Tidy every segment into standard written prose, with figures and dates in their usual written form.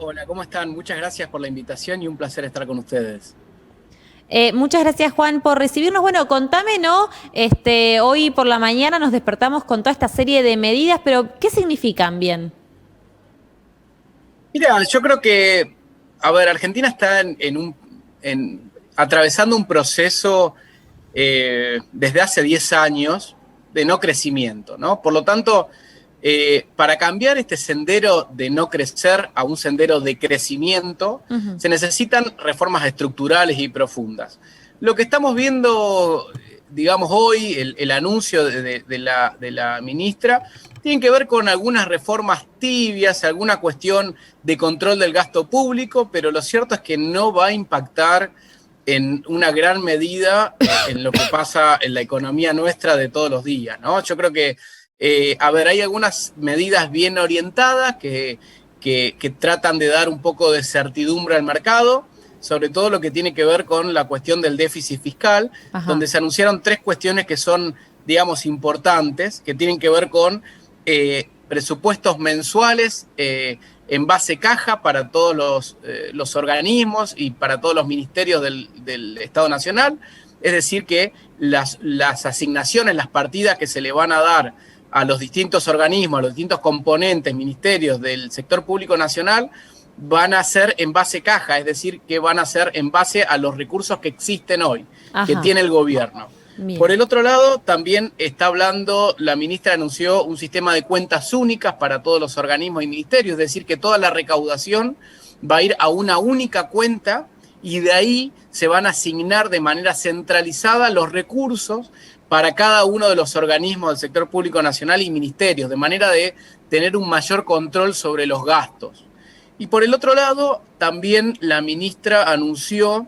Hola, ¿cómo están? Muchas gracias por la invitación y un placer estar con ustedes. Muchas gracias, Juan, por recibirnos. Bueno, contame, ¿no? Hoy por la mañana nos despertamos con toda esta serie de medidas, pero ¿qué significan bien? Mira, yo creo que, a ver, Argentina está atravesando un proceso desde hace 10 años de no crecimiento, ¿no? Por lo tanto, para cambiar este sendero de no crecer a un sendero de crecimiento, Ujú. se necesitan reformas estructurales y profundas. Lo que estamos viendo, digamos, hoy, el anuncio de la ministra, tiene que ver con algunas reformas tibias, alguna cuestión de control del gasto público, pero lo cierto es que no va a impactar en una gran medida en lo que pasa en la economía nuestra de todos los días, ¿no? Yo creo que, a ver, hay algunas medidas bien orientadas que tratan de dar un poco de certidumbre al mercado, sobre todo lo que tiene que ver con la cuestión del déficit fiscal, Ajá. donde se anunciaron tres cuestiones que son, digamos, importantes, que tienen que ver con presupuestos mensuales en base caja para todos los organismos y para todos los ministerios del Estado Nacional. Es decir, que las asignaciones, las partidas que se le van a dar a los distintos organismos, a los distintos componentes, ministerios del sector público nacional, van a ser en base caja, es decir, que van a ser en base a los recursos que existen hoy, que Ajá. tiene el gobierno. Bien. Por el otro lado, también está hablando, la ministra anunció un sistema de cuentas únicas para todos los organismos y ministerios, es decir, que toda la recaudación va a ir a una única cuenta y de ahí se van a asignar de manera centralizada los recursos para cada uno de los organismos del sector público nacional y ministerios, de manera de tener un mayor control sobre los gastos. Y por el otro lado, también la ministra anunció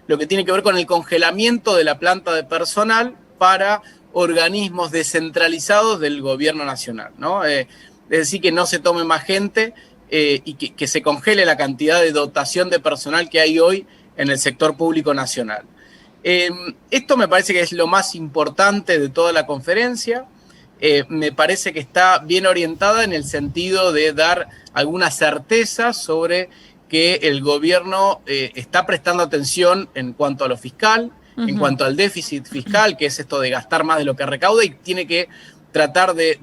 lo que tiene que ver con el congelamiento de la planta de personal para organismos descentralizados del gobierno nacional, ¿no? Es decir, que no se tome más gente y que se congele la cantidad de dotación de personal que hay hoy en el sector público nacional. Esto me parece que es lo más importante de toda la conferencia. Me parece que está bien orientada en el sentido de dar alguna certeza sobre que el gobierno está prestando atención en cuanto a lo fiscal, en Ujú. cuanto al déficit fiscal, que es esto de gastar más de lo que recauda, y tiene que tratar de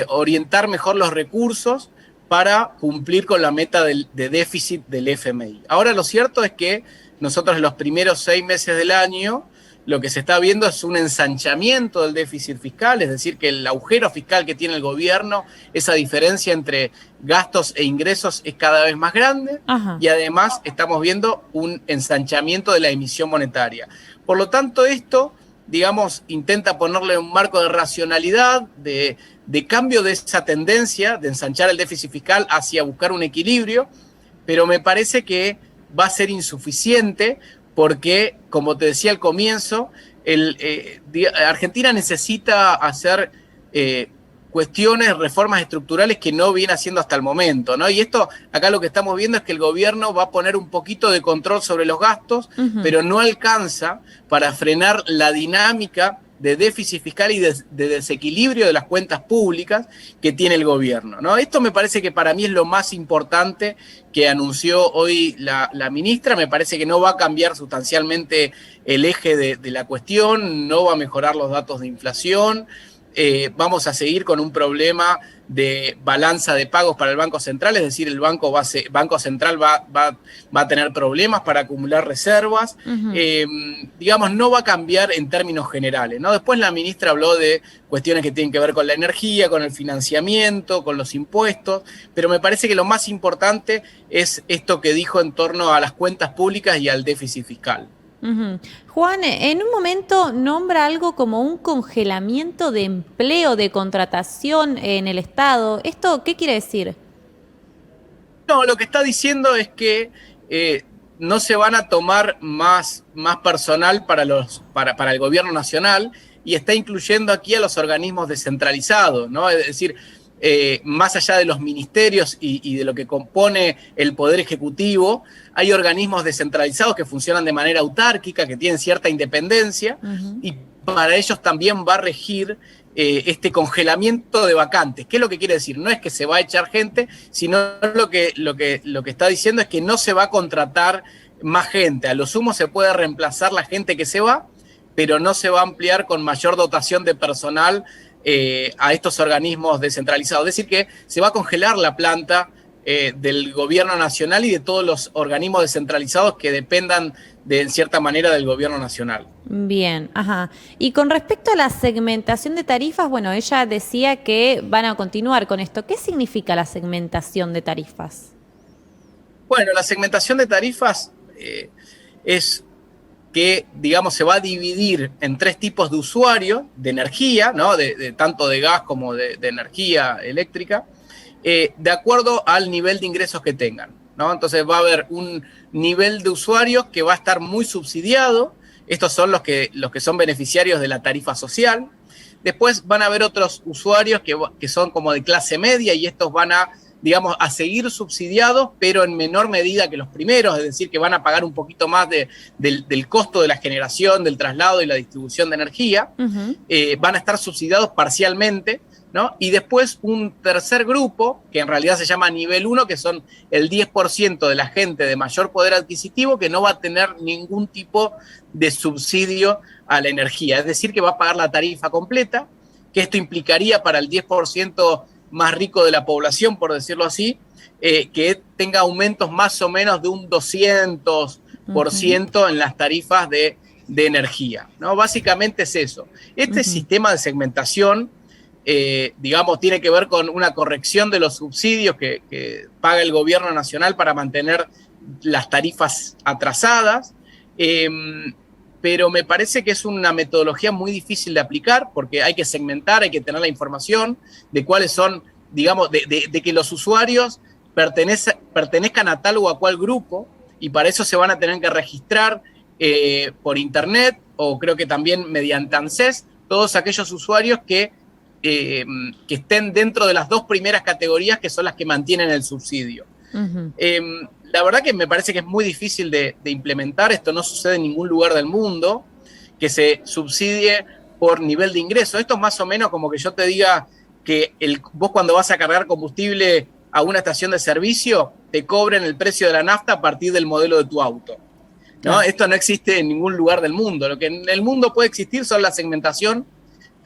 orientar mejor los recursos para cumplir con la meta de déficit del FMI. Ahora, lo cierto es que nosotros en los primeros 6 meses del año lo que se está viendo es un ensanchamiento del déficit fiscal, es decir, que el agujero fiscal que tiene el gobierno, esa diferencia entre gastos e ingresos es cada vez más grande Ajá. y además estamos viendo un ensanchamiento de la emisión monetaria. Por lo tanto, esto, digamos, intenta ponerle un marco de racionalidad, de cambio de esa tendencia de ensanchar el déficit fiscal hacia buscar un equilibrio, pero me parece que va a ser insuficiente porque, como te decía al comienzo, Argentina necesita hacer cuestiones, reformas estructurales que no viene haciendo hasta el momento, ¿no? Y esto, acá lo que estamos viendo es que el gobierno va a poner un poquito de control sobre los gastos, Ujú. pero no alcanza para frenar la dinámica de déficit fiscal y de desequilibrio de las cuentas públicas que tiene el gobierno, ¿no? Esto me parece que para mí es lo más importante que anunció hoy la ministra. Me parece que no va a cambiar sustancialmente el eje de la cuestión, no va a mejorar los datos de inflación. Vamos a seguir con un problema de balanza de pagos para el Banco Central, es decir, el Banco Central va a tener problemas para acumular reservas. Ujú. Digamos, no va a cambiar en términos generales, ¿no? Después la ministra habló de cuestiones que tienen que ver con la energía, con el financiamiento, con los impuestos, pero me parece que lo más importante es esto que dijo en torno a las cuentas públicas y al déficit fiscal. Ujú. Juan, en un momento nombra algo como un congelamiento de empleo, de contratación en el Estado. ¿Esto qué quiere decir? No, lo que está diciendo es que no se van a tomar más personal para el gobierno nacional y está incluyendo aquí a los organismos descentralizados, ¿no? Es decir, más allá de los ministerios y de lo que compone el Poder Ejecutivo, hay organismos descentralizados que funcionan de manera autárquica, que tienen cierta independencia, Ujú. y para ellos también va a regir este congelamiento de vacantes. ¿Qué es lo que quiere decir? No es que se va a echar gente, sino lo que está diciendo es que no se va a contratar más gente. A lo sumo se puede reemplazar la gente que se va, pero no se va a ampliar con mayor dotación de personal a estos organismos descentralizados. Es decir, que se va a congelar la planta del gobierno nacional y de todos los organismos descentralizados que dependan en cierta manera del gobierno nacional. Bien, ajá. Y con respecto a la segmentación de tarifas, bueno, ella decía que van a continuar con esto. ¿Qué significa la segmentación de tarifas? Bueno, la segmentación de tarifas es que, digamos, se va a dividir en 3 tipos de usuarios de energía, ¿no? Tanto de gas como de energía eléctrica, de acuerdo al nivel de ingresos que tengan, ¿no? Entonces va a haber un nivel de usuarios que va a estar muy subsidiado. Estos son los que son beneficiarios de la tarifa social. Después van a haber otros usuarios que son como de clase media y estos van a, digamos, a seguir subsidiados, pero en menor medida que los primeros, es decir, que van a pagar un poquito más del costo de la generación, del traslado y la distribución de energía. Van a estar subsidiados parcialmente, ¿no? Y después un tercer grupo, que en realidad se llama nivel 1, que son el 10% de la gente de mayor poder adquisitivo que no va a tener ningún tipo de subsidio a la energía. Es decir, que va a pagar la tarifa completa, que esto implicaría para el 10% más rico de la población, por decirlo así, que tenga aumentos más o menos de un 200% en las tarifas de energía, ¿no? Básicamente es eso. Este sistema de segmentación, digamos, tiene que ver con una corrección de los subsidios que paga el gobierno nacional para mantener las tarifas atrasadas, pero me parece que es una metodología muy difícil de aplicar porque hay que segmentar, hay que tener la información de cuáles son, digamos, de que los usuarios pertenezcan a tal o a cual grupo, y para eso se van a tener que registrar por internet o creo que también mediante ANSES todos aquellos usuarios que estén dentro de las 2 primeras categorías que son las que mantienen el subsidio. La verdad que me parece que es muy difícil de implementar. Esto no sucede en ningún lugar del mundo, que se subsidie por nivel de ingreso. Esto es más o menos como que yo te diga que vos cuando vas a cargar combustible a una estación de servicio, te cobren el precio de la nafta a partir del modelo de tu auto, ¿no? Claro. Esto no existe en ningún lugar del mundo. Lo que en el mundo puede existir son la segmentación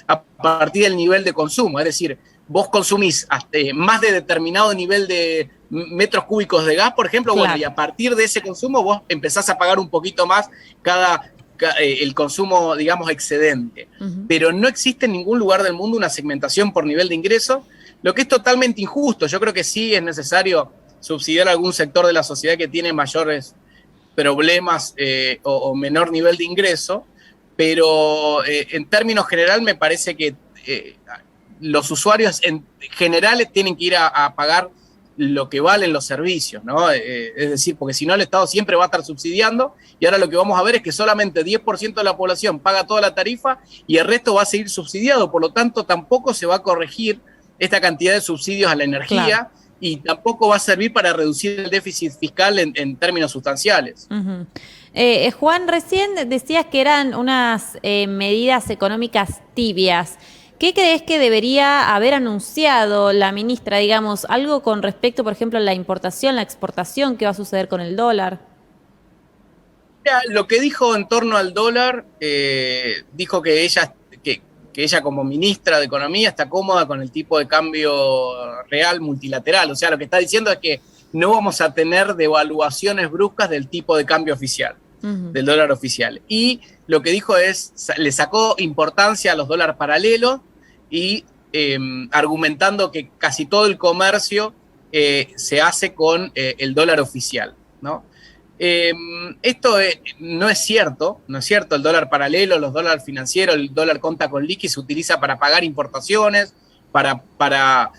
a partir del nivel de consumo. Es decir, vos consumís más de determinado nivel de metros cúbicos de gas, por ejemplo, claro. Bueno, y a partir de ese consumo vos empezás a pagar un poquito más el consumo, digamos, excedente. Pero no existe en ningún lugar del mundo una segmentación por nivel de ingreso, lo que es totalmente injusto. Yo creo que sí es necesario subsidiar a algún sector de la sociedad que tiene mayores problemas o menor nivel de ingreso, pero en términos general me parece que los usuarios en general tienen que ir a pagar lo que valen los servicios, ¿no? Es decir, porque si no el Estado siempre va a estar subsidiando y ahora lo que vamos a ver es que solamente 10% de la población paga toda la tarifa y el resto va a seguir subsidiado, por lo tanto tampoco se va a corregir esta cantidad de subsidios a la energía, claro. Y tampoco va a servir para reducir el déficit fiscal en términos sustanciales. Juan, recién decías que eran unas medidas económicas tibias. ¿Qué crees que debería haber anunciado la ministra, digamos, algo con respecto, por ejemplo, a la importación, la exportación, qué va a suceder con el dólar? Lo que dijo en torno al dólar, dijo que ella como ministra de Economía está cómoda con el tipo de cambio real multilateral. O sea, lo que está diciendo es que no vamos a tener devaluaciones bruscas del tipo de cambio oficial, del dólar oficial. Y lo que dijo es, le sacó importancia a los dólares paralelos y argumentando que casi todo el comercio se hace con el dólar oficial, ¿no? Esto no es cierto, el dólar paralelo, los dólares financieros, el dólar conta con liqui se utiliza para pagar importaciones, para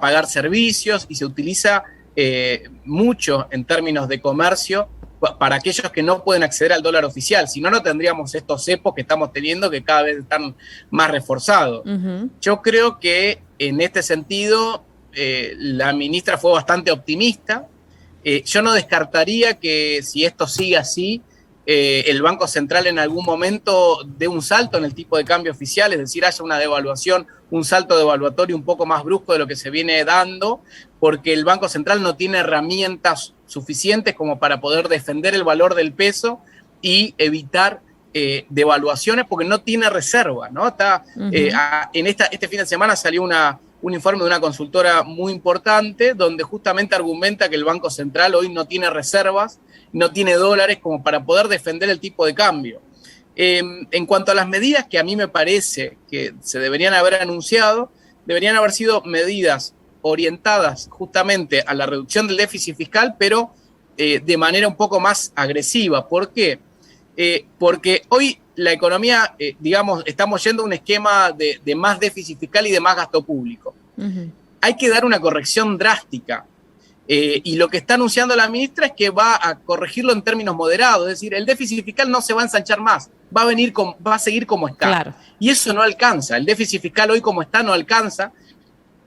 pagar servicios y se utiliza mucho en términos de comercio para aquellos que no pueden acceder al dólar oficial. Si no, no tendríamos estos cepos que estamos teniendo que cada vez están más reforzados. Yo creo que en este sentido la ministra fue bastante optimista. Yo no descartaría que si esto sigue así, el Banco Central en algún momento dé un salto en el tipo de cambio oficial, es decir, haya una devaluación, un salto devaluatorio un poco más brusco de lo que se viene dando, porque el Banco Central no tiene herramientas suficientes como para poder defender el valor del peso y evitar devaluaciones, porque no tiene reserva, ¿no? Este fin de semana salió un informe de una consultora muy importante donde justamente argumenta que el Banco Central hoy no tiene reservas, no tiene dólares como para poder defender el tipo de cambio. En cuanto a las medidas que a mí me parece que se deberían haber anunciado, deberían haber sido medidas orientadas justamente a la reducción del déficit fiscal, pero de manera un poco más agresiva. ¿Por qué? Porque hoy la economía, digamos, estamos yendo a un esquema de más déficit fiscal y de más gasto público. Hay que dar una corrección drástica. Y lo que está anunciando la ministra es que va a corregirlo en términos moderados, es decir, el déficit fiscal no se va a ensanchar más, va a seguir como está. Claro. Y eso no alcanza, el déficit fiscal hoy como está no alcanza,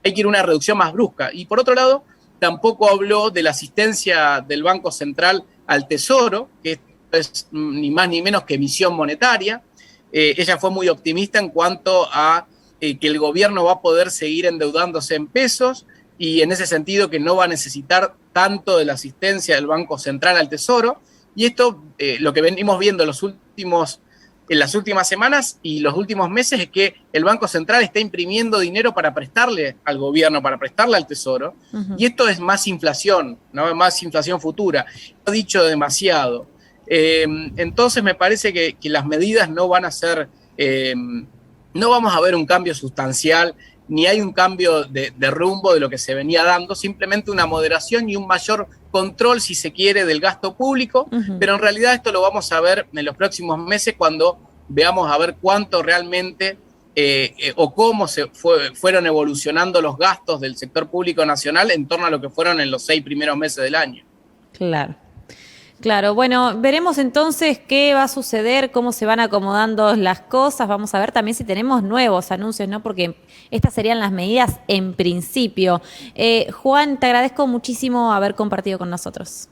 hay que ir a una reducción más brusca. Y por otro lado, tampoco habló de la asistencia del Banco Central al Tesoro, que es ni más ni menos que emisión monetaria. Ella fue muy optimista en cuanto a que el gobierno va a poder seguir endeudándose en pesos, y en ese sentido que no va a necesitar tanto de la asistencia del Banco Central al Tesoro. Y esto, lo que venimos viendo en las últimas semanas y los últimos meses, es que el Banco Central está imprimiendo dinero para prestarle al gobierno, para prestarle al Tesoro. Y esto es más inflación, ¿no? Más inflación futura. Lo he dicho demasiado. Entonces me parece que las medidas no van a ser, no vamos a ver un cambio sustancial, ni hay un cambio de rumbo de lo que se venía dando, simplemente una moderación y un mayor control, si se quiere, del gasto público, pero en realidad esto lo vamos a ver en los próximos meses cuando veamos a ver cuánto realmente o cómo fueron evolucionando los gastos del sector público nacional en torno a lo que fueron en los 6 primeros meses del año. Claro. Claro, bueno, veremos entonces qué va a suceder, cómo se van acomodando las cosas. Vamos a ver también si tenemos nuevos anuncios, ¿no? Porque estas serían las medidas en principio. Juan, te agradezco muchísimo haber compartido con nosotros.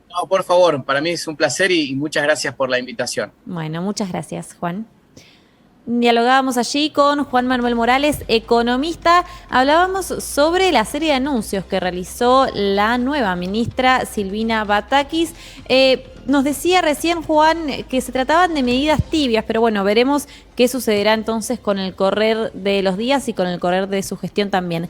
No, por favor, para mí es un placer y muchas gracias por la invitación. Bueno, muchas gracias, Juan. Dialogábamos allí con Juan Manuel Morales, economista. Hablábamos sobre la serie de anuncios que realizó la nueva ministra Silvina Batakis. Nos decía recién Juan que se trataban de medidas tibias, pero bueno, veremos qué sucederá entonces con el correr de los días y con el correr de su gestión también.